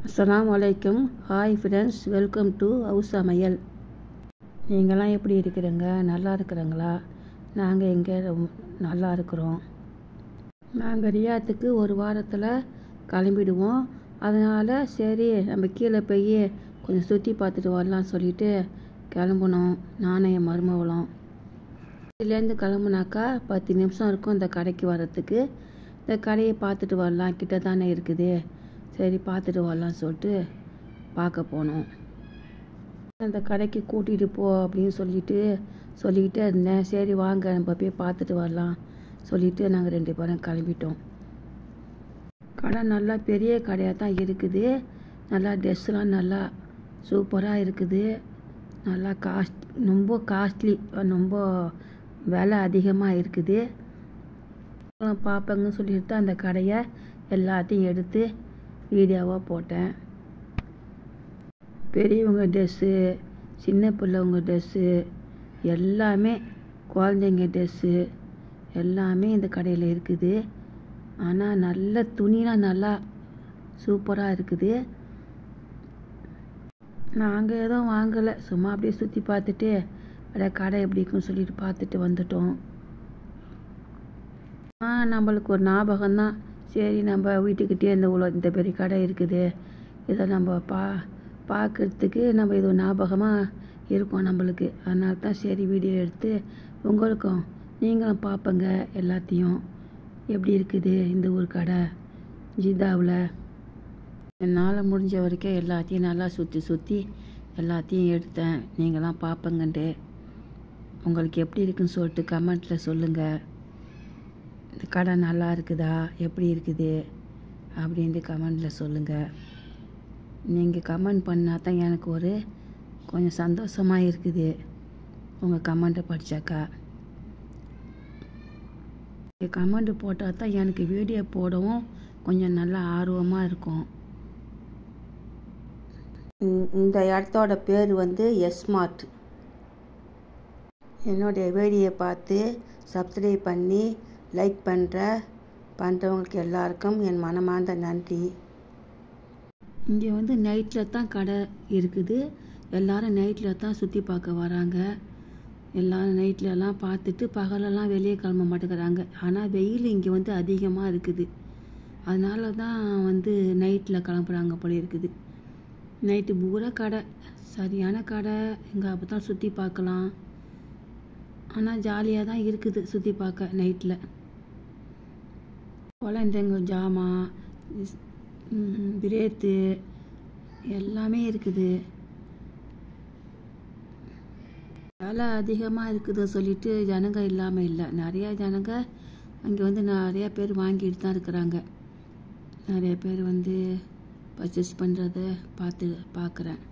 அஸ்ஸலாமு அலைக்கும். Hi friends, welcome to house சமையல். நீங்களாம் எப்படி இருக்கிறீங்க? நல்லா இருக்கிறீங்களா? நாங்கள் இங்கே நல்லா இருக்கிறோம். நாங்கள் ரியாத்துக்கு ஒரு வாரத்தில் கிளம்பிடுவோம். அதனால் சரி நம்ம கீழே போய் கொஞ்சம் சுற்றி பார்த்துட்டு வரலாம்னு சொல்லிட்டு கிளம்புனோம். நானும் என் மருமகளும். இதுலேருந்து கிளம்புனாக்கா 10 நிமிஷம் இருக்கும் இந்த கடைக்கு வர்றதுக்கு. இந்த கடையை பார்த்துட்டு வரலாம், கிட்ட தானே இருக்குது. சரி பார்த்துட்டு வரலாம்னு சொல்லிட்டு பார்க்க போனோம். அந்த கடைக்கு கூட்டிகிட்டு போ அப்படின்னு சொல்லிக்கிட்டே இருந்தேன். சரி வாங்க நம்ம போய் பார்த்துட்டு வரலாம் சொல்லிவிட்டு நாங்கள் 2 பேரும் கிளம்பிட்டோம். கடை நல்லா பெரிய கடையாக தான் இருக்குது. நல்லா ட்ரெஸ்லாம் நல்லா சூப்பராக இருக்குது. நல்லா ரொம்ப காஸ்ட்லி, ரொம்ப விலை அதிகமாக இருக்குது. பார்ப்பேங்கன்னு சொல்லிட்டு அந்த கடையை எல்லாத்தையும் எடுத்து வீடியோவாக போட்டேன். பெரியவங்க ட்ரெஸ்ஸு, சின்ன பிள்ளைவங்க ட்ரெஸ்ஸு, எல்லாமே குழந்தைங்க ட்ரெஸ்ஸு எல்லாமே இந்த கடையில் இருக்குது. ஆனால் நல்ல துணிலாம் நல்லா சூப்பராக இருக்குது. நாங்கள் எதுவும் வாங்கலை, சும்மா அப்படியே சுற்றி பார்த்துட்டு அப்படியே கடை எப்படி இருக்குன்னு சொல்லிட்டு பார்த்துட்டு வந்துட்டோம். நம்மளுக்கு ஒரு ஞாபகம்தான். சரி நம்ம வீட்டுக்கிட்டே இந்த பெரிய கடை இருக்குது, இதை நம்ம பார்க்குறதுக்கு நம்ம இது ஒரு ஞாபகமாக இருக்கும் நம்மளுக்கு. அதனால தான் சரி வீடியோ எடுத்து உங்களுக்கும் நீங்களும் பார்ப்பங்க எல்லாத்தையும் எப்படி இருக்குது இந்த ஒரு கடை ஜித்தாவில். என்னால் முடிஞ்ச வரைக்கும் எல்லாத்தையும் நல்லா சுற்றி எல்லாத்தையும் எடுத்தேன். நீங்களாம் பார்ப்பங்கன்ட்டு உங்களுக்கு எப்படி இருக்குன்னு சொல்லிட்டு கமெண்ட்டில் சொல்லுங்கள். இந்த கடை நல்லா இருக்குதா, எப்படி இருக்குது அப்படின்ட்டு கமெண்டில் சொல்லுங்கள். நீங்கள் கமெண்ட் பண்ணால் தான் எனக்கு கொஞ்சம் சந்தோஷமாக இருக்குது. உங்கள் கமெண்ட்டை படித்தாக்கா நீங்கள் கமெண்ட் போட்டால் தான் எனக்கு வீடியோ போடவும் கொஞ்சம் நல்லா ஆர்வமாக இருக்கும். இந்த இடத்தோட பேர் எஸ்மார்ட். என்னுடைய வீடியோ பார்த்து சப்ஸ்கிரைப் பண்ணி லைக் பண்ணுறவங்களுக்கு எல்லாருக்கும் என் மனமார்ந்த நன்றி. இங்கே நைட்டில் தான் கடை இருக்குது. எல்லோரும் நைட்டில் தான் சுற்றி பார்க்க வராங்க. எல்லோரும் நைட்லலாம் பார்த்துட்டு பகலெல்லாம் வெளியே கிளம்ப மாட்டேங்கிறாங்க. ஆனால் வெயில் இங்கே அதிகமாக இருக்குது. அதனால தான் நைட்டில் கிளம்புறாங்க போல இருக்குது. நைட்டு பூரா கடை, சரியான கடை. இங்கே அப்போ தான் சுற்றி பார்க்கலாம். ஆனால் ஜாலியாக தான் இருக்குது சுற்றி பார்க்க நைட்டில். குழந்தைங்க ஜாமான், பிரேத்து எல்லாமே இருக்குது. விலை அதிகமாக இருக்குது சொல்லிட்டு ஜனங்க இல்லாமல் இல்லை. நிறையா ஜனங்க அங்கே நிறையா பேர் வாங்கிட்டு தான் இருக்கிறாங்க. நிறைய பேர் பர்ச்சேஸ் பண்ணுறத பார்க்குறேன்.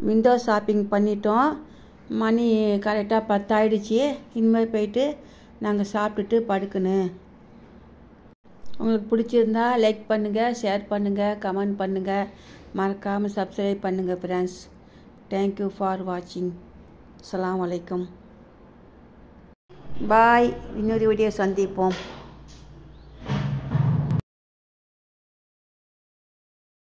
விண்டோ ஷாப்பிங் பண்ணிட்டோம். மணி கரெக்டாக 10 ஆயிடுச்சு. இனிமேல் போயிட்டு நாங்கள் சாப்பிட்டுட்டு படுக்கணும். உங்களுக்கு பிடிச்சிருந்தா லைக் பண்ணுங்கள், ஷேர் பண்ணுங்கள், கமெண்ட் பண்ணுங்கள், மறக்காமல் சப்ஸ்கிரைப் பண்ணுங்கள் ஃப்ரெண்ட்ஸ். தேங்க்யூ ஃபார் வாட்சிங். அஸ்ஸலாமு அலைக்கும். பாய். இன்னொரு வீடியோ சந்திப்போம்.